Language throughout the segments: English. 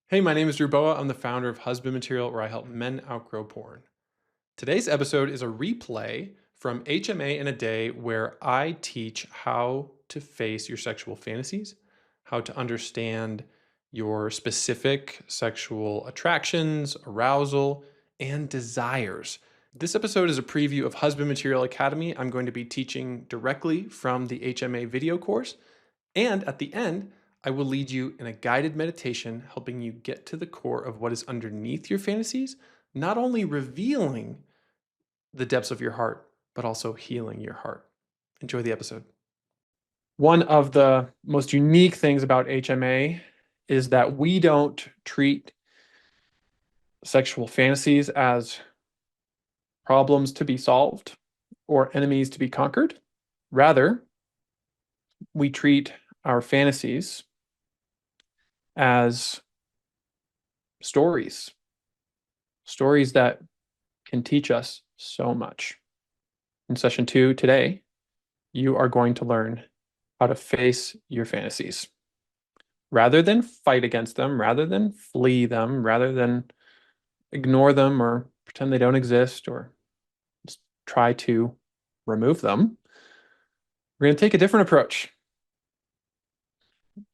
Hey, my name is Drew Boa. I'm the founder of Husband Material, where I help men outgrow porn. Today's episode is a replay from HMA in a Day, where I teach how to face your sexual fantasies, how to understand your specific sexual attractions, arousal, and desires. This episode is a preview of Husband Material Academy. I'm going to be teaching directly from the HMA video course. And at the end, I will lead you in a guided meditation, helping you get to the core of what is underneath your fantasies, not only revealing the depths of your heart, but also healing your heart. Enjoy the episode. One of the most unique things about HMA is that we don't treat sexual fantasies as problems to be solved or enemies to be conquered. Rather, we treat our fantasies as stories that can teach us so much. In session 2 today, you are going to learn how to face your fantasies. Rather than fight against them, rather than flee them, rather than ignore them or pretend they don't exist or just try to remove them, we're going to take a different approach.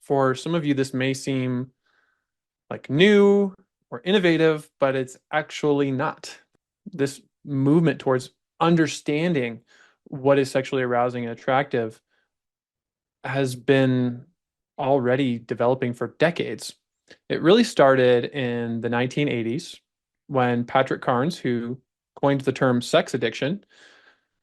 For some of you, this may seem like new or innovative, but it's actually not. This movement towards understanding what is sexually arousing and attractive has been already developing for decades. It really started in the 1980s when Patrick Carnes, who coined the term sex addiction,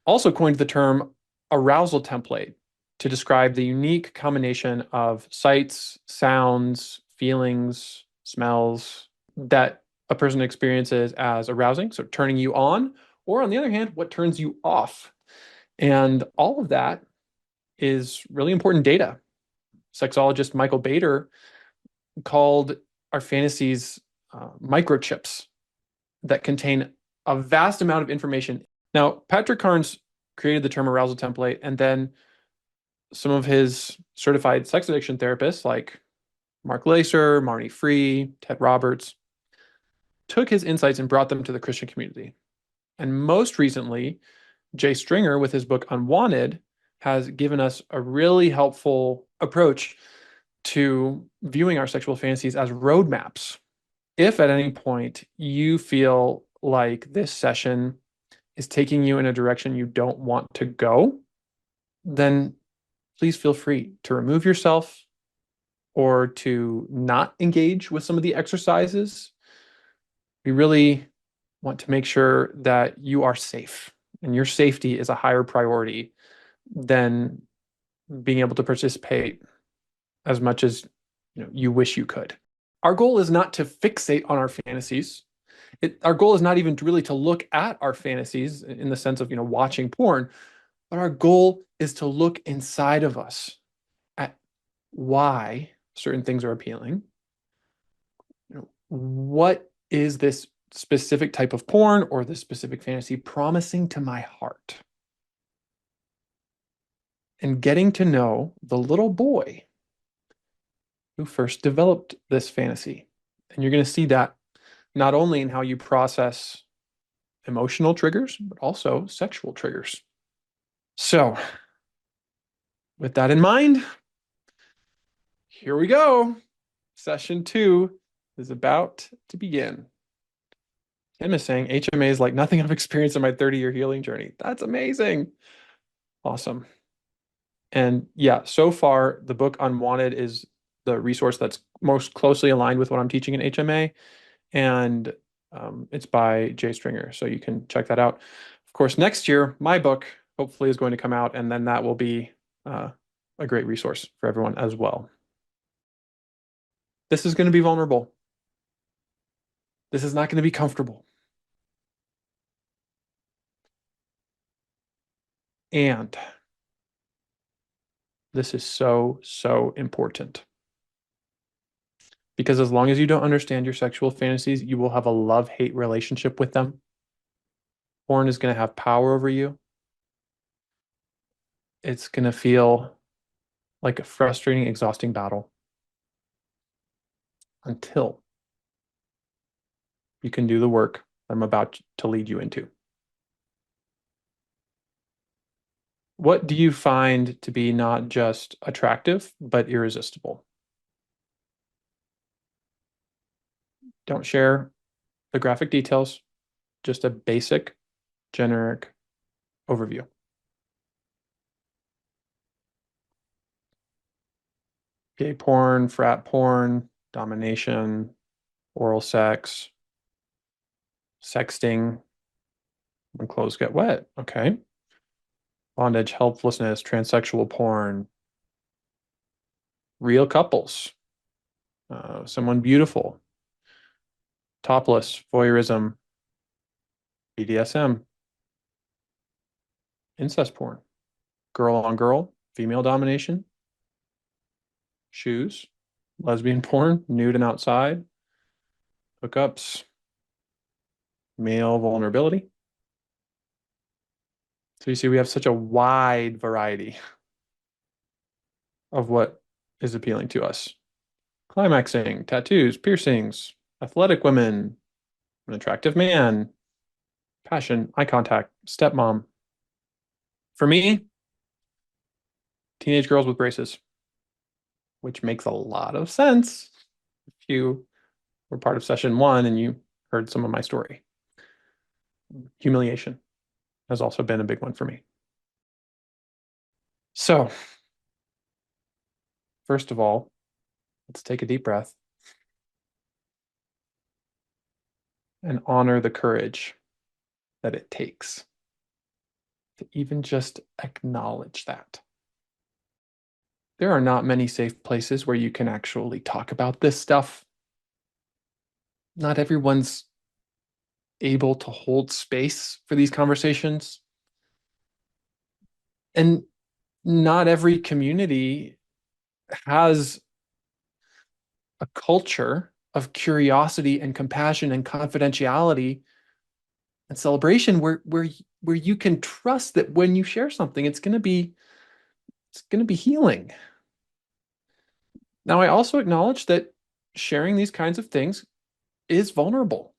also coined the term arousal template to describe the unique combination of sights, sounds, feelings, smells that a person experiences as arousing, so turning you on, or on the other hand, what turns you off. And all of that is really important data. Sexologist Michael Bader called our fantasies microchips that contain a vast amount of information. Now, Patrick Carnes created the term arousal template, and then some of his certified sex addiction therapists, like Mark Lacer, Marnie Free, Ted Roberts, took his insights and brought them to the Christian community. And most recently, Jay Stringer, with his book Unwanted, has given us a really helpful approach to viewing our sexual fantasies as roadmaps. If at any point you feel like this session is taking you in a direction you don't want to go, then please feel free to remove yourself or to not engage with some of the exercises. We really want to make sure that you are safe, and your safety is a higher priority than being able to participate as much as you wish you could. Our goal is not to fixate on our fantasies. Our goal is not even really to look at our fantasies in the sense of watching porn, but our goal is to look inside of us at why certain things are appealing. What is this specific type of porn or this specific fantasy promising to my heart? And getting to know the little boy who first developed this fantasy. And you're going to see that not only in how you process emotional triggers, but also sexual triggers. So, with that in mind, here we go. Session 2 is about to begin. Tim is saying HMA is like nothing I've experienced in my 30-year healing journey. That's amazing. Awesome. And yeah, so far, the book Unwanted is the resource that's most closely aligned with what I'm teaching in HMA. And it's by Jay Stringer. So you can check that out. Of course, next year, my book hopefully is going to come out, and then that will be a great resource for everyone as well. This is going to be vulnerable. This is not going to be comfortable. And this is so, so important. Because as long as you don't understand your sexual fantasies, you will have a love-hate relationship with them. Porn is going to have power over you. It's going to feel like a frustrating, exhausting battle until you can do the work I'm about to lead you into. What do you find to be not just attractive, but irresistible? Don't share the graphic details, just a basic, generic overview. Gay porn, frat porn, domination, oral sex, sexting, when clothes get wet. Okay. Bondage, helplessness, transsexual porn, real couples, someone beautiful, topless, voyeurism, BDSM, incest porn, girl on girl, female domination, shoes, lesbian porn, nude and outside, hookups, male vulnerability. So you see, we have such a wide variety of what is appealing to us. Climaxing, tattoos, piercings, athletic women, an attractive man, passion, eye contact, stepmom. For me, teenage girls with braces, which makes a lot of sense if you were part of session one and you heard some of my story. Humiliation has also been a big one for me. So, first of all, let's take a deep breath and honor the courage that it takes to even just acknowledge that. There are not many safe places where you can actually talk about this stuff. Not everyone's able to hold space for these conversations. And not every community has a culture of curiosity and compassion and confidentiality and celebration where you can trust that when you share something, it's going to be healing. Now, I also acknowledge that sharing these kinds of things is vulnerable.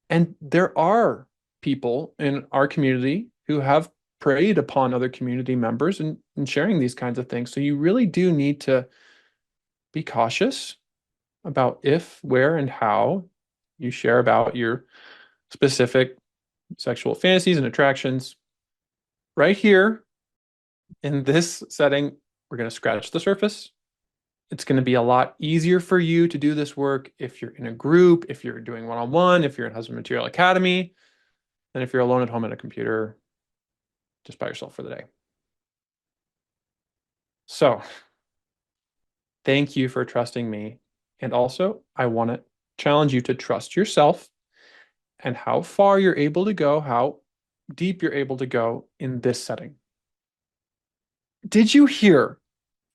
And there are people in our community who have preyed upon other community members in sharing these kinds of things. So you really do need to be cautious about if, where, and how you share about your specific sexual fantasies and attractions. Right here in this setting, we're going to scratch the surface. It's going to be a lot easier for you to do this work if you're in a group, if you're doing one-on-one, if you're in Husband Material Academy, than if you're alone at home at a computer just by yourself for the day. So thank you for trusting me. And also, I want to challenge you to trust yourself and how far you're able to go, how deep you're able to go in this setting. Did you hear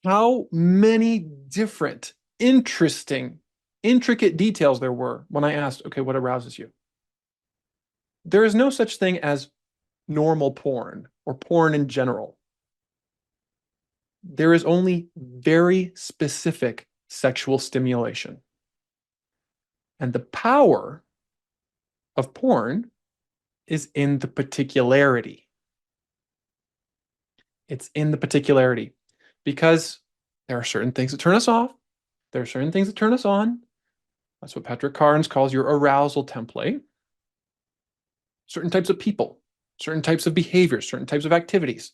how many different, interesting, intricate details there were when I asked, okay, what arouses you? There is no such thing as normal porn or porn in general. There is only very specific sexual stimulation. And the power of porn is in the particularity. It's in the particularity because there are certain things that turn us off. There are certain things that turn us on. That's what Patrick Carnes calls your arousal template. Certain types of people, certain types of behaviors, certain types of activities.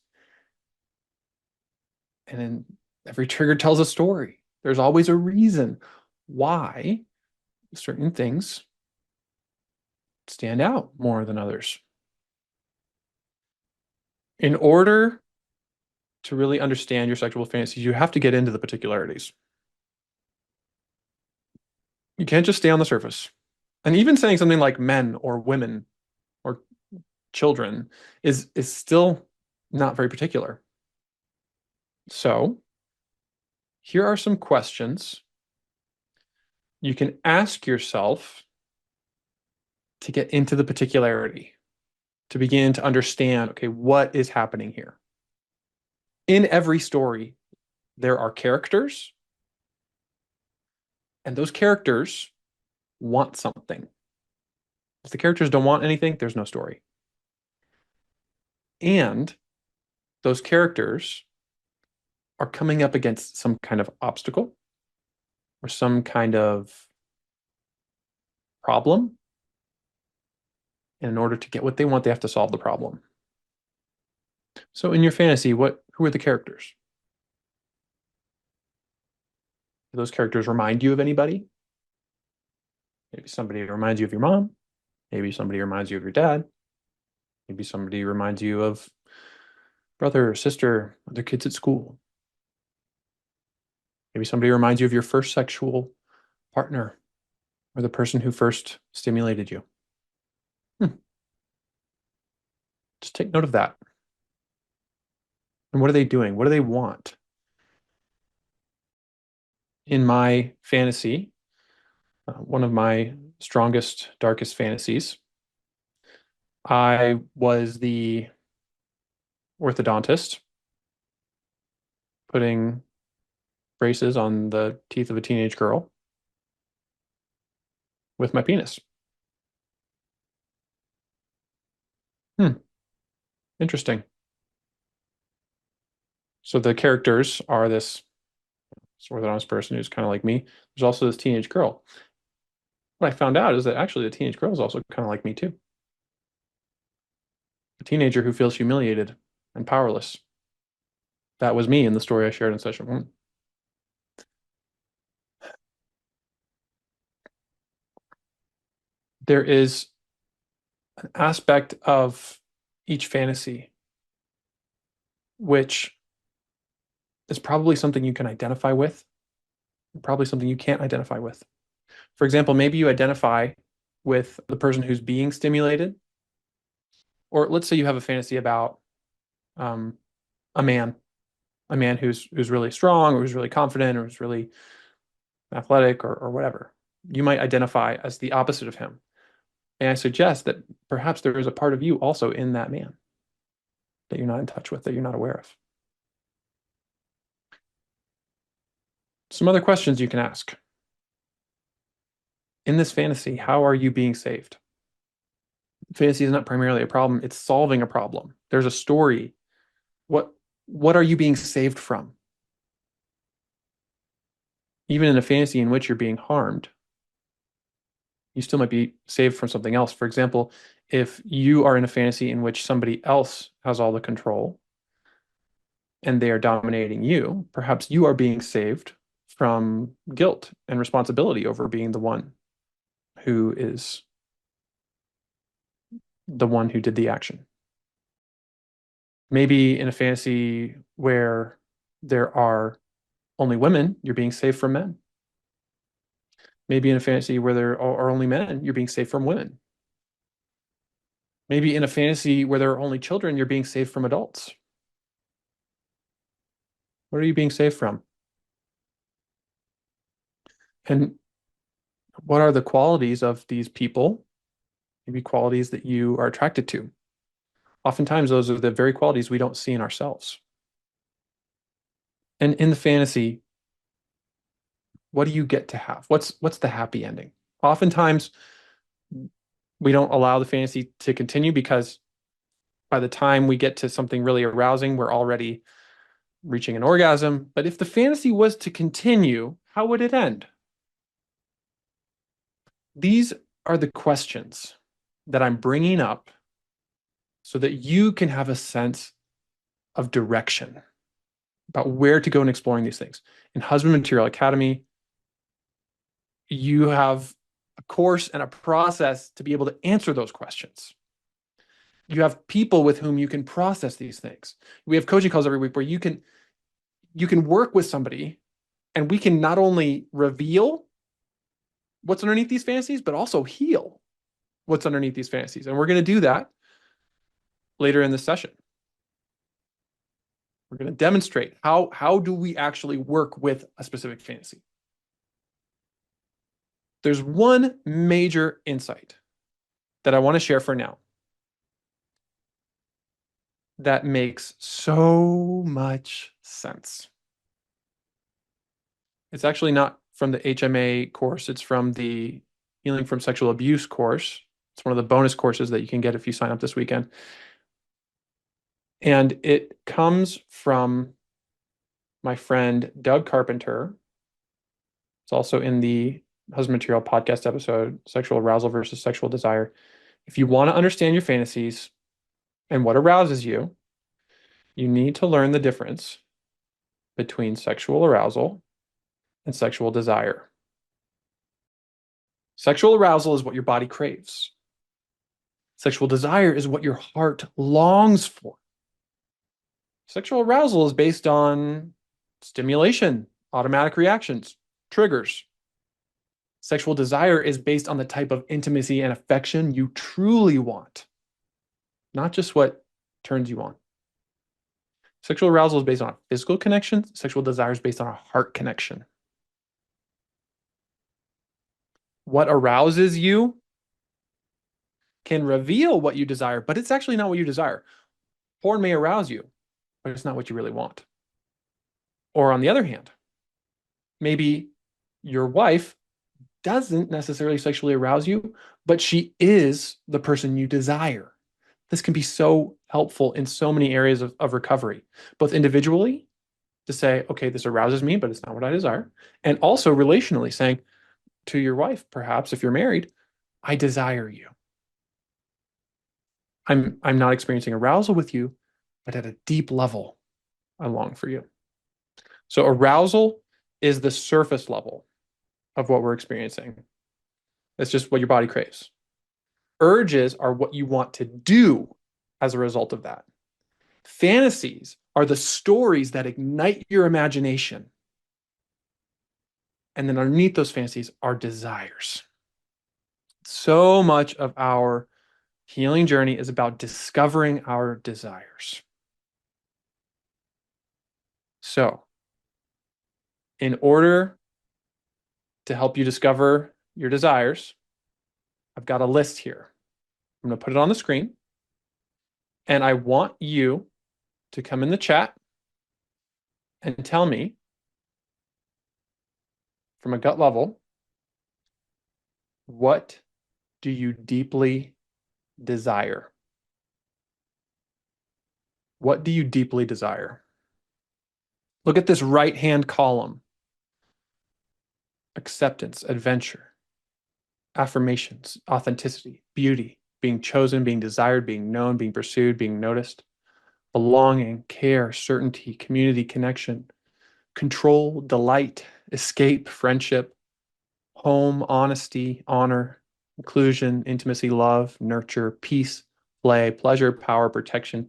And then every trigger tells a story. There's always a reason why certain things stand out more than others. In order to really understand your sexual fantasies, you have to get into the particularities. You can't just stay on the surface. And even saying something like men or women or children is still not very particular. So here are some questions you can ask yourself to get into the particularity, to begin to understand, okay, what is happening here? In every story, there are characters, and those characters want something. If the characters don't want anything, there's no story. And those characters are coming up against some kind of obstacle or some kind of problem. And in order to get what they want, they have to solve the problem. So in your fantasy, who are the characters? Do those characters remind you of anybody? Maybe somebody reminds you of your mom. Maybe somebody reminds you of your dad. Maybe somebody reminds you of brother or sister, other kids at school. Maybe somebody reminds you of your first sexual partner or the person who first stimulated you. Hmm. Just take note of that. And what are they doing? What do they want? In my fantasy, one of my strongest, darkest fantasies, I was the orthodontist putting braces on the teeth of a teenage girl with my penis. Hmm, interesting. So the characters are this orthodontist person who's kind of like me. There's also this teenage girl. What I found out is that actually the teenage girl is also kind of like me too. A teenager who feels humiliated and powerless. That was me in the story I shared in session one. There is an aspect of each fantasy which is probably something you can identify with, probably something you can't identify with. For example, maybe you identify with the person who's being stimulated, or let's say you have a fantasy about um, a man, who's really strong, or who's really confident, or who's really athletic, or whatever. You might identify as the opposite of him. And I suggest that perhaps there is a part of you also in that man that you're not in touch with, that you're not aware of. Some other questions you can ask. In this fantasy, how are you being saved? Fantasy is not primarily a problem, it's solving a problem. There's a story. What what are you being saved from? Even in a fantasy in which you're being harmed, you still might be saved from something else. For example, if you are in a fantasy in which somebody else has all the control and they are dominating you, perhaps you are being saved from guilt and responsibility over being the one who is the one who did the action. Maybe in a fantasy where there are only women, you're being saved from men. Maybe in a fantasy where there are only men, you're being saved from women. Maybe in a fantasy where there are only children, you're being saved from adults. What are you being saved from? And what are the qualities of these people? Maybe qualities that you are attracted to. Oftentimes, those are the very qualities we don't see in ourselves. And in the fantasy, what do you get to have? What's the happy ending? Oftentimes, we don't allow the fantasy to continue because by the time we get to something really arousing, we're already reaching an orgasm. But if the fantasy was to continue, how would it end? These are the questions that I'm bringing up so that you can have a sense of direction about where to go in exploring these things. In Husband Material Academy, you have a course and a process to be able to answer those questions. You have people with whom you can process these things. We have coaching calls every week where you can work with somebody and we can not only reveal what's underneath these fantasies, but also heal what's underneath these fantasies. And we're going to do that later in this session. We're going to demonstrate how do we actually work with a specific fantasy. There's one major insight that I want to share for now that makes so much sense. It's actually not from the HMA course, it's from the Healing from Sexual Abuse course It's one of the bonus courses that you can get if you sign up this weekend. And it comes from my friend Doug Carpenter. It's also in the Husband Material podcast episode, Sexual Arousal versus Sexual Desire. If you want to understand your fantasies and what arouses you, you need to learn the difference between sexual arousal and sexual desire. Sexual arousal is what your body craves. Sexual desire is what your heart longs for. Sexual arousal is based on stimulation, automatic reactions, triggers. Sexual desire is based on the type of intimacy and affection you truly want, not just what turns you on. Sexual arousal is based on a physical connection. Sexual desire is based on a heart connection. What arouses you can reveal what you desire, but it's actually not what you desire. Porn may arouse you, but it's not what you really want. Or on the other hand, maybe your wife doesn't necessarily sexually arouse you, but she is the person you desire. This can be so helpful in so many areas of recovery, both individually to say, okay, this arouses me, but it's not what I desire. And also relationally saying to your wife, perhaps if you're married, I desire you. I'm not experiencing arousal with you, but at a deep level, I long for you. So arousal is the surface level of what we're experiencing. It's just what your body craves. Urges are what you want to do as a result of that. Fantasies are the stories that ignite your imagination. And then underneath those fantasies are desires. So much of our healing journey is about discovering our desires. So, in order to help you discover your desires, I've got a list here. I'm going to put it on the screen. And I want you to come in the chat and tell me from a gut level, what do you deeply desire? What do you deeply desire? Look at this right-hand column. Acceptance, adventure, affirmations, authenticity, beauty, being chosen, being desired, being known, being pursued, being noticed, belonging, care, certainty, community, connection, control, delight, escape, friendship, home, honesty, honor, inclusion, intimacy, love, nurture, peace, play, pleasure, power, protection,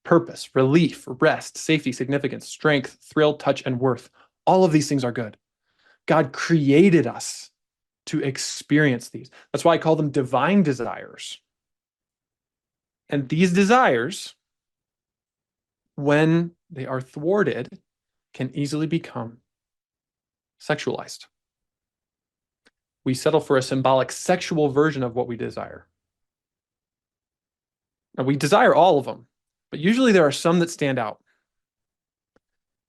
purpose, relief, rest, safety, significance, strength, thrill, touch, and worth. All of these things are good. God created us to experience these. That's why I call them divine desires. And these desires, when they are thwarted, can easily become sexualized. We settle for a symbolic sexual version of what we desire. Now, we desire all of them, but usually there are some that stand out.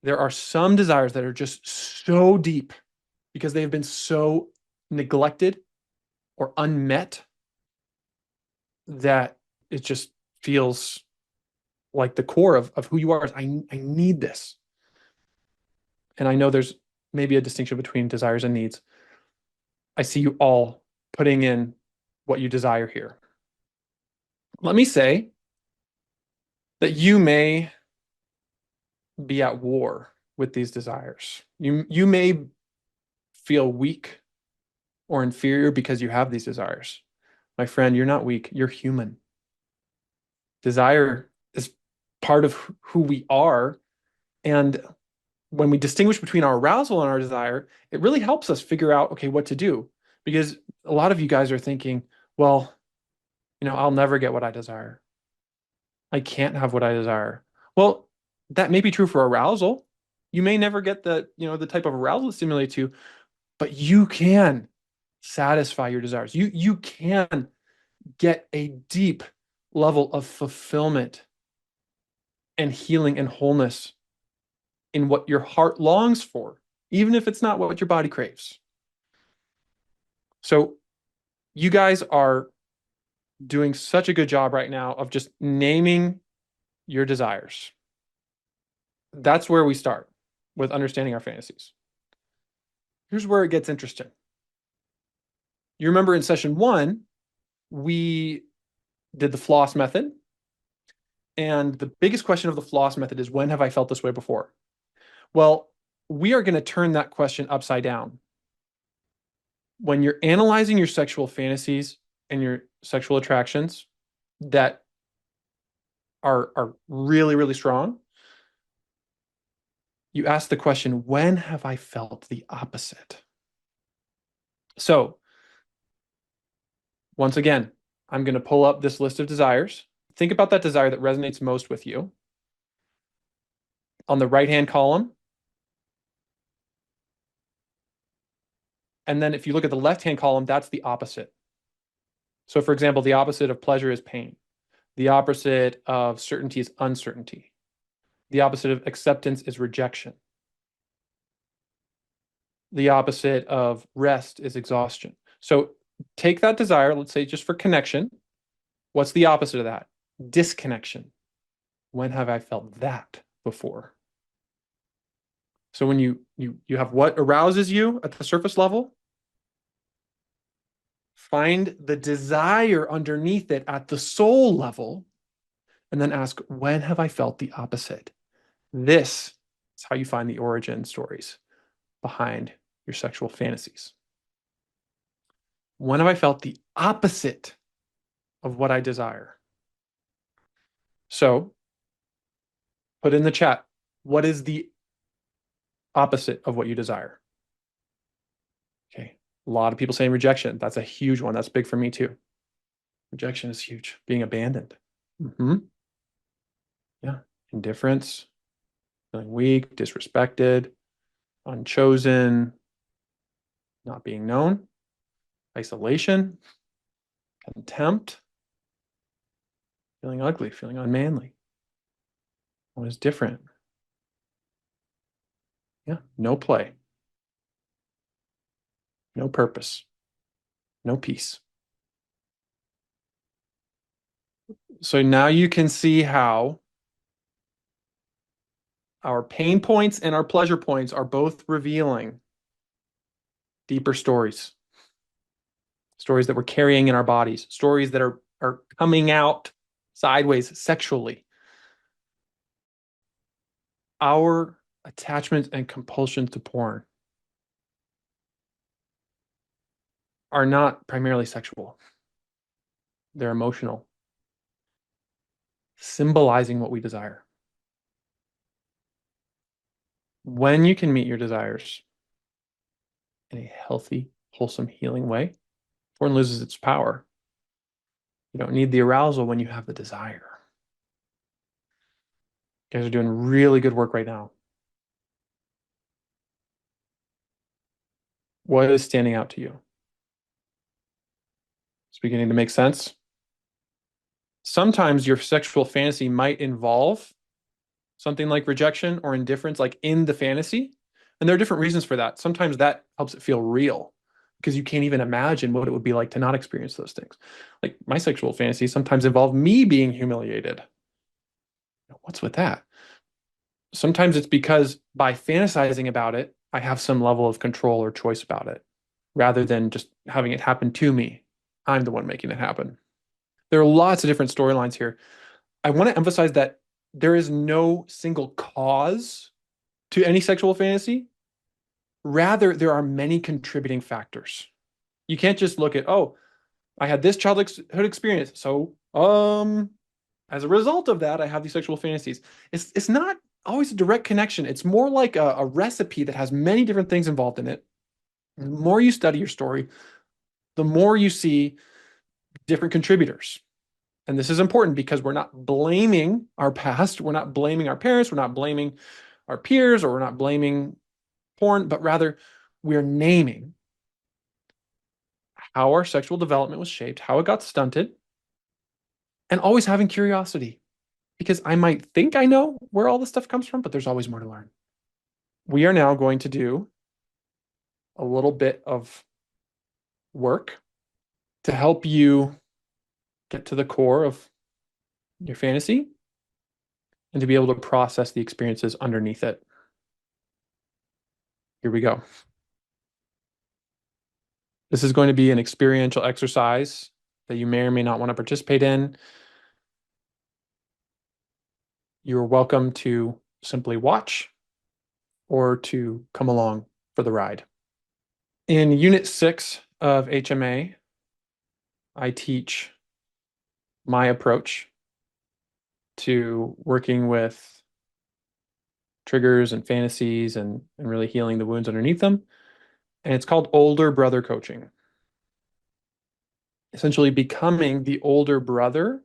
There are some desires that are just so deep because they have been so neglected or unmet that it just feels like the core of who you are. I need this. And I know there's maybe a distinction between desires and needs. I see you all putting in what you desire here. Let me say that you may be at war with these desires. You may feel weak or inferior because you have these desires. My friend, you're not weak, you're human. Desire is part of who we are. And when we distinguish between our arousal and our desire, it really helps us figure out, okay, what to do. Because a lot of you guys are thinking, well, I'll never get what I desire. I can't have what I desire. Well, that may be true for arousal. You may never get the type of arousal that stimulates you, but you can satisfy your desires. You can get a deep level of fulfillment and healing and wholeness in what your heart longs for, even if it's not what your body craves. So you guys are doing such a good job right now of just naming your desires. That's where we start with understanding our fantasies. Here's where it gets interesting. You remember in session 1, we did the floss method. And the biggest question of the floss method is, when have I felt this way before? Well, we are going to turn that question upside down. When you're analyzing your sexual fantasies and your sexual attractions that are really, really strong, you ask the question, when have I felt the opposite? So, once again, I'm going to pull up this list of desires. Think about that desire that resonates most with you. On the right-hand column, and then if you look at the left-hand column, that's the opposite. So, for example, the opposite of pleasure is pain. The opposite of certainty is uncertainty. The opposite of acceptance is rejection. The opposite of rest is exhaustion. So take that desire, let's say just for connection. What's the opposite of that? Disconnection. When have I felt that before? So when you have what arouses you at the surface level, find the desire underneath it at the soul level, and then ask, when have I felt the opposite? This is how you find the origin stories behind your sexual fantasies. When have I felt the opposite of what I desire? So put in the chat, what is the opposite of what you desire? Okay. A lot of people saying rejection. That's a huge one. That's big for me too. Rejection is huge. Being abandoned. Yeah. Indifference, feeling weak, disrespected, unchosen, not being known, isolation, contempt, feeling ugly, feeling unmanly. What is different? Yeah. No play, no purpose, no peace. So now you can see how our pain points and our pleasure points are both revealing deeper stories, stories that we're carrying in our bodies, stories that are coming out sideways sexually. Our attachments and compulsions to porn are not primarily sexual. They're emotional, symbolizing what we desire. When you can meet your desires in a healthy, wholesome, healing way, porn loses its power. You don't need the arousal when you have the desire. You guys are doing really good work right now. What is standing out to you? It's beginning to make sense. Sometimes your sexual fantasy might involve something like rejection or indifference, like in the fantasy. And there are different reasons for that. Sometimes that helps it feel real because you can't even imagine what it would be like to not experience those things. Like my sexual fantasies sometimes involve me being humiliated. What's with that? Sometimes it's because by fantasizing about it, I have some level of control or choice about it rather than just having it happen to me. I'm the one making it happen. There are lots of different storylines here. I want to emphasize that there is no single cause to any sexual fantasy. Rather, there are many contributing factors. You can't just look at, oh, I had this childhood experience. So, as a result of that, I have these sexual fantasies. It's not always a direct connection. It's more like a recipe that has many different things involved in it. The more you study your story, the more you see different contributors. And this is important because we're not blaming our past. We're not blaming our parents. We're not blaming our peers, or we're not blaming porn, but rather we're naming how our sexual development was shaped, how it got stunted, and always having curiosity. Because I might think I know where all this stuff comes from, but there's always more to learn. We are now going to do a little bit of work to help you get to the core of your fantasy and to be able to process the experiences underneath it. Here we go. This is going to be an experiential exercise that you may or may not want to participate in. You're welcome to simply watch or to come along for the ride. In Unit 6 of HMA, I teach my approach to working with triggers and fantasies and really healing the wounds underneath them. And it's called older brother coaching. Essentially becoming the older brother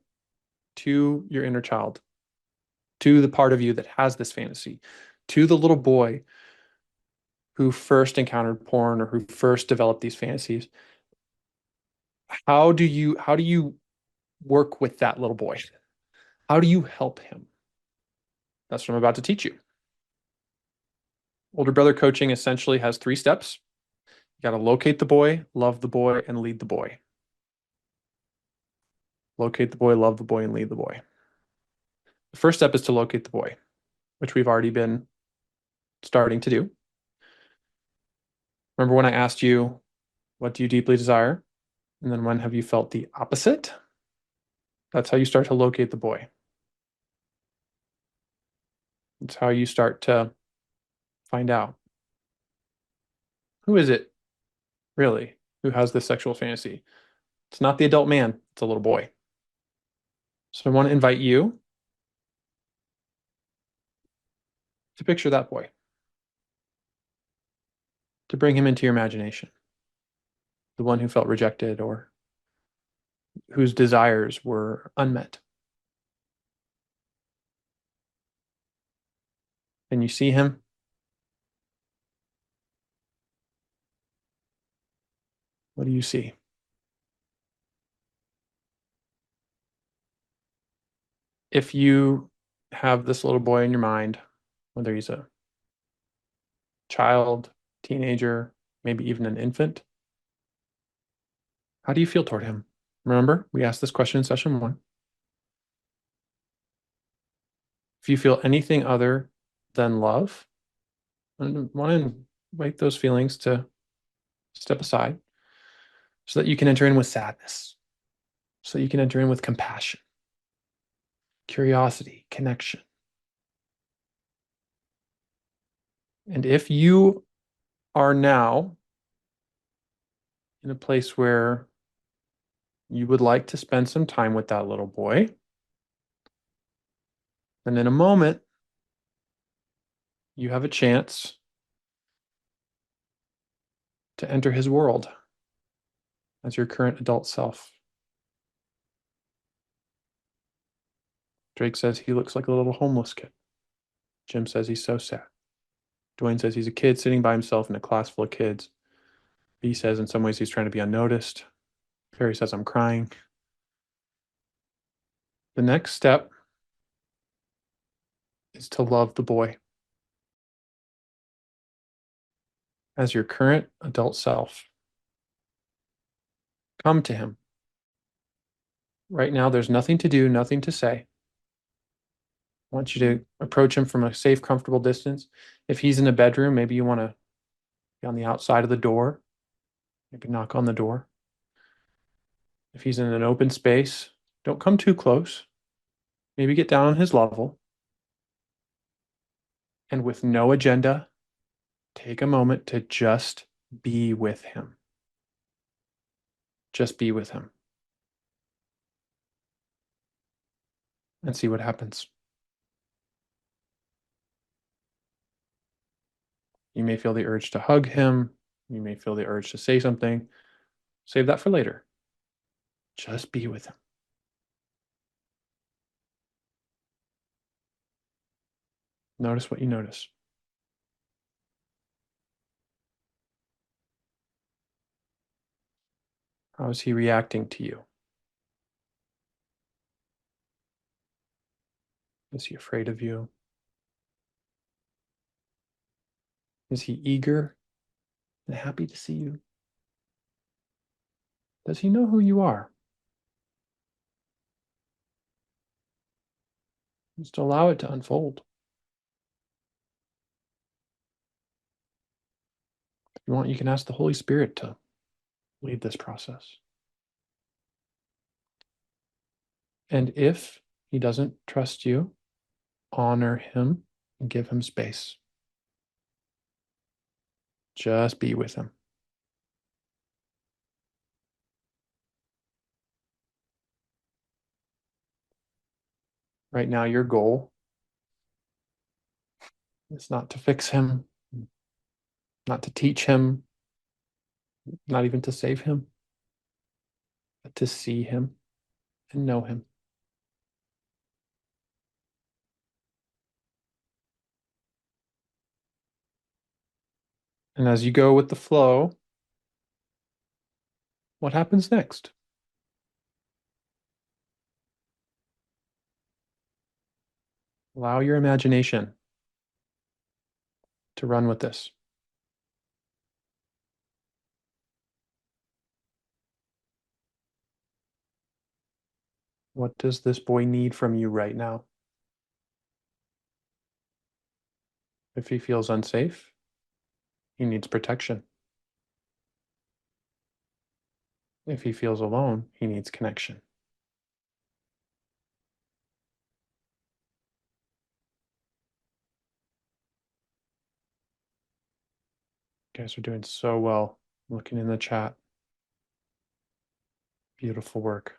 to your inner child, to the part of you that has this fantasy, to the little boy who first encountered porn or who first developed these fantasies. How do you work with that little boy? How do you help him? That's what I'm about to teach you. Older brother coaching essentially has 3 steps. You got to locate the boy, love the boy, and lead the boy. Locate the boy, love the boy, and lead the boy. The first step is to locate the boy, which we've already been starting to do. Remember when I asked you, what do you deeply desire? And then when have you felt the opposite? That's how you start to locate the boy. It's how you start to find out, who is it really who has this sexual fantasy? It's not the adult man, it's a little boy. So I want to invite you to picture that boy, to bring him into your imagination, the one who felt rejected or whose desires were unmet. And you see him. What do you see? If you have this little boy in your mind, whether he's a child, teenager, maybe even an infant, how do you feel toward him? Remember, we asked this question in session 1. If you feel anything other than love, I want to invite those feelings to step aside so that you can enter in with sadness, so you can enter in with compassion, curiosity, connection. And if you are now in a place where you would like to spend some time with that little boy, then in a moment, you have a chance to enter his world as your current adult self. Drake says he looks like a little homeless kid. Jim says he's so sad. Dwayne says he's a kid sitting by himself in a class full of kids. B says in some ways he's trying to be unnoticed. Perry says I'm crying. The next step is to love the boy as your current adult self. Come to him. Right now, there's nothing to do, nothing to say. I want you to approach him from a safe, comfortable distance. If he's in a bedroom, maybe you want to be on the outside of the door, maybe knock on the door. If he's in an open space, don't come too close. Maybe get down on his level. And with no agenda, take a moment to just be with him. Just be with him. And see what happens. You may feel the urge to hug him. You may feel the urge to say something. Save that for later. Just be with him. Notice what you notice. How is he reacting to you? Is he afraid of you? Is he eager and happy to see you? Does he know who you are? Just allow it to unfold. If you want, you can ask the Holy Spirit to lead this process. And if he doesn't trust you, honor him and give him space. Just be with him. Right now, your goal is not to fix him, not to teach him, not even to save him, but to see him and know him. And as you go with the flow, what happens next? Allow your imagination to run with this. What does this boy need from you right now? If he feels unsafe, he needs protection. If he feels alone, he needs connection. You guys are doing so well. Looking in the chat. Beautiful work.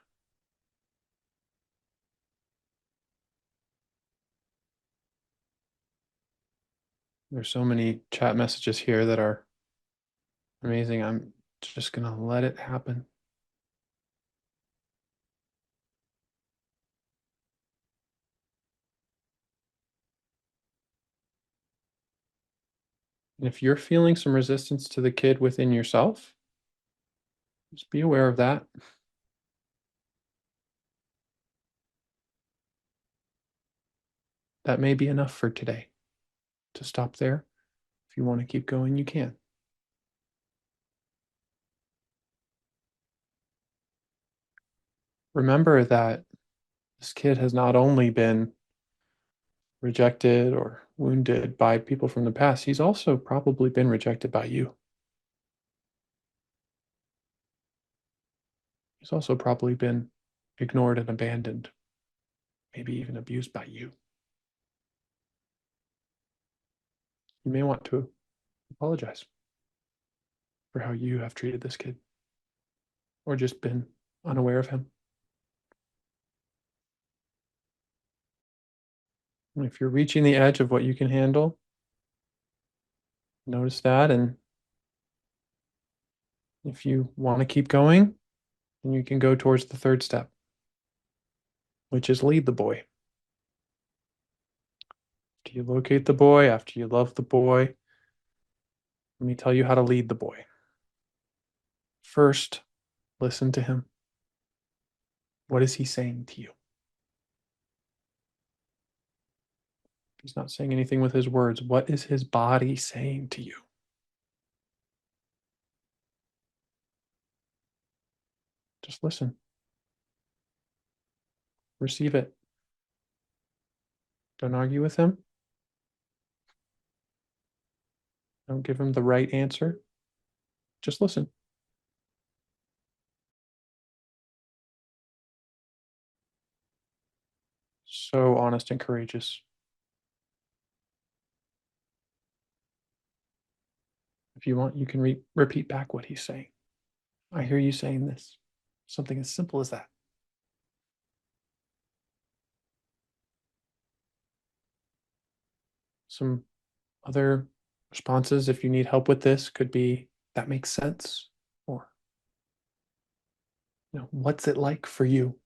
There's so many chat messages here that are amazing. I'm just going to let it happen. And if you're feeling some resistance to the kid within yourself, just be aware of that. That may be enough for today. To stop there. If you want to keep going, you can. Remember that this kid has not only been rejected or wounded by people from the past, he's also probably been rejected by you. He's also probably been ignored and abandoned, maybe even abused by you. You may want to apologize for how you have treated this kid or just been unaware of him. And if you're reaching the edge of what you can handle, notice that. And if you want to keep going, then you can go towards the third step, which is lead the boy. After you locate the boy, after you love the boy, let me tell you how to lead the boy. First, listen to him. What is he saying to you? He's not saying anything with his words. What is his body saying to you? Just listen. Receive it. Don't argue with him. Don't give him the right answer. Just listen. So honest and courageous. If you want, you can repeat back what he's saying. I hear you saying this. Something as simple as that. Some other responses, if you need help with this, could be that makes sense, or what's it like for you?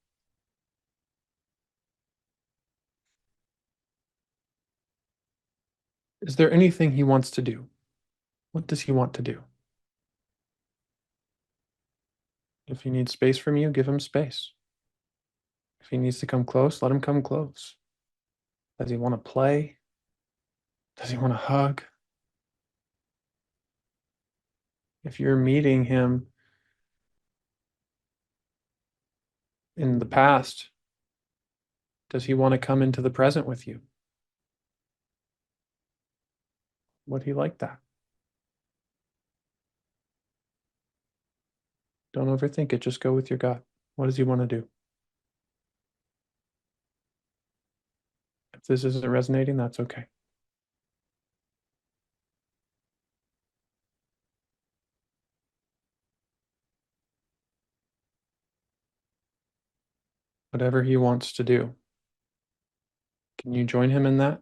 Is there anything he wants to do? What does he want to do? If he needs space from you, give him space. If he needs to come close, let him come close. Does he want to play? Does he want to hug? If you're meeting him in the past Does he want to come into the present with you? Would he like that? Don't overthink it. Just go with your gut. What does he want to do? If this isn't resonating, that's okay. Whatever he wants to do. Can you join him in that?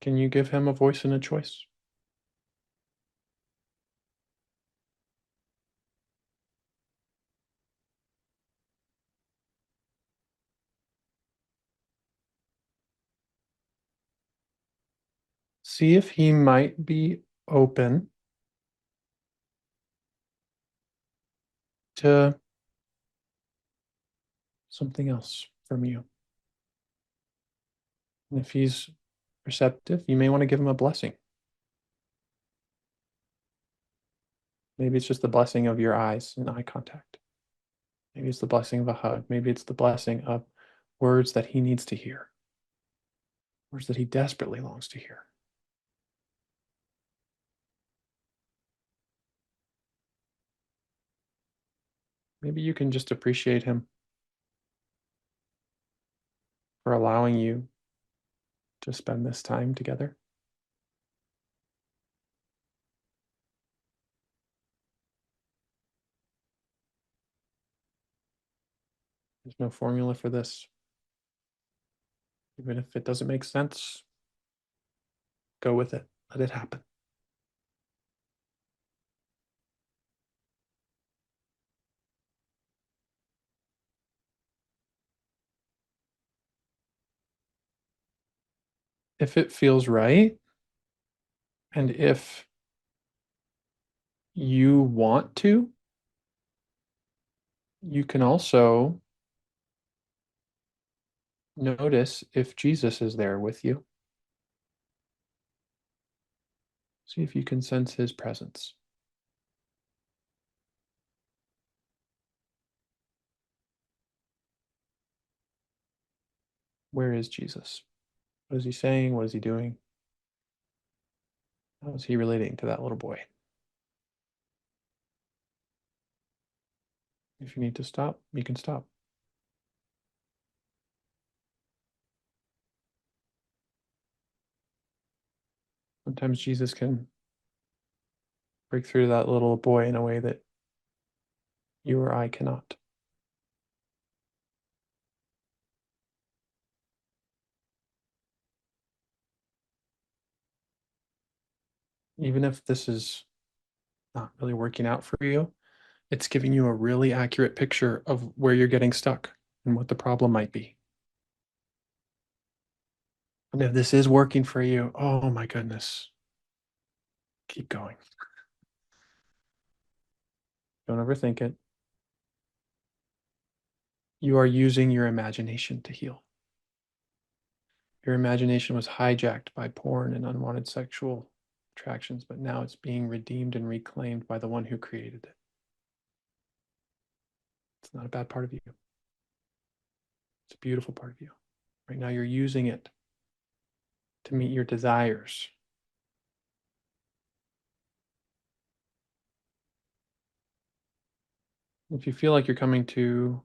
Can you give him a voice and a choice? See if he might be open to something else from you. And if he's receptive, you may want to give him a blessing. Maybe it's just the blessing of your eyes and eye contact. Maybe it's the blessing of a hug. Maybe it's the blessing of words that he needs to hear, words that he desperately longs to hear. Maybe you can just appreciate him for allowing you to spend this time together. There's no formula for this. Even if it doesn't make sense, go with it. Let it happen. If it feels right, and if you want to, you can also notice if Jesus is there with you. See if you can sense his presence. Where is Jesus? What is he saying? What is he doing? How is he relating to that little boy? If you need to stop, you can stop. Sometimes Jesus can break through that little boy in a way that you or I cannot. Even if this is not really working out for you, it's giving you a really accurate picture of where you're getting stuck and what the problem might be. And if this is working for you, oh my goodness, keep going. Don't overthink it. You are using your imagination to heal. Your imagination was hijacked by porn and unwanted sexual attractions, but now it's being redeemed and reclaimed by the one who created it. It's not a bad part of you. It's a beautiful part of you. Right now, you're using it to meet your desires. If you feel like you're coming to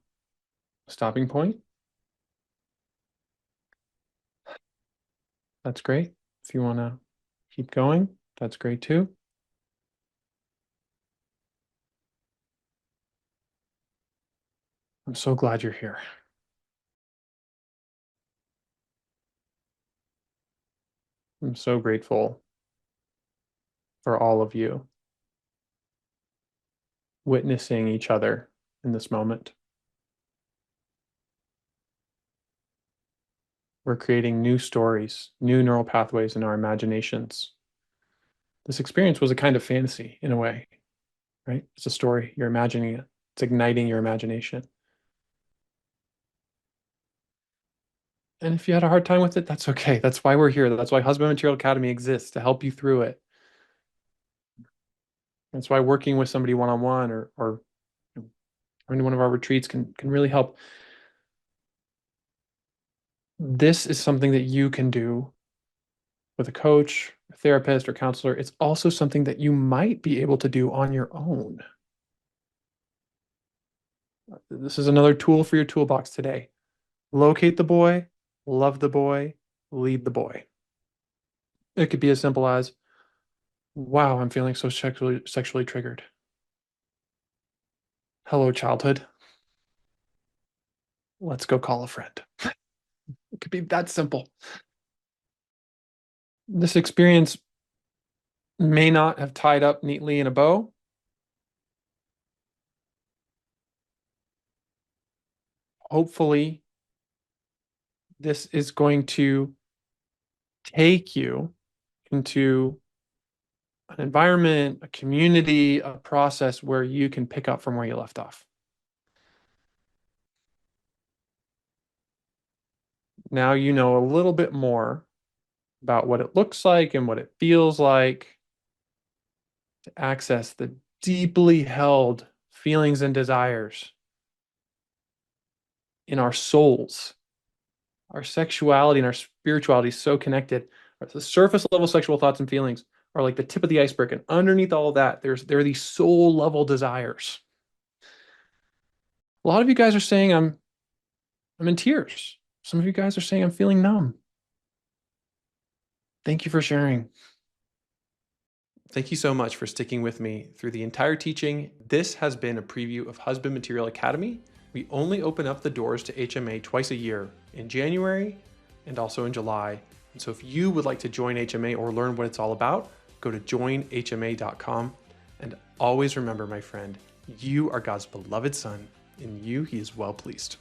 a stopping point, that's great. If you want to keep going, that's great too. I'm so glad you're here. I'm so grateful for all of you witnessing each other in this moment. We're creating new stories, new neural pathways in our imaginations. This experience was a kind of fantasy in a way, right? It's a story. You're imagining it. It's igniting your imagination. And if you had a hard time with it, that's okay. That's why we're here. That's why Husband Material Academy exists, to help you through it. That's why working with somebody one-on-one or coming to one of our retreats can really help. This is something that you can do with a coach, a therapist, or counselor. It's also something that you might be able to do on your own. This is another tool for your toolbox today. Locate the boy, love the boy, lead the boy. It could be as simple as, wow, I'm feeling so sexually triggered. Hello, childhood. Let's go call a friend. It could be that simple. This experience may not have tied up neatly in a bow. Hopefully, this is going to take you into an environment, a community, a process where you can pick up from where you left off. Now you know a little bit more about what it looks like and what it feels like to access the deeply held feelings and desires in our souls. Our sexuality and our spirituality is so connected. The surface level sexual thoughts and feelings are like the tip of the iceberg, and underneath all of that, there are these soul level desires. A lot of you guys are saying I'm in tears. Some of you guys are saying I'm feeling numb. Thank you for sharing. Thank you so much for sticking with me through the entire teaching. This has been a preview of Husband Material Academy. We only open up the doors to HMA twice a year, in January and also in July. And so if you would like to join HMA or learn what it's all about, go to joinhma.com. And always remember, my friend, you are God's beloved son. In you, he is well pleased.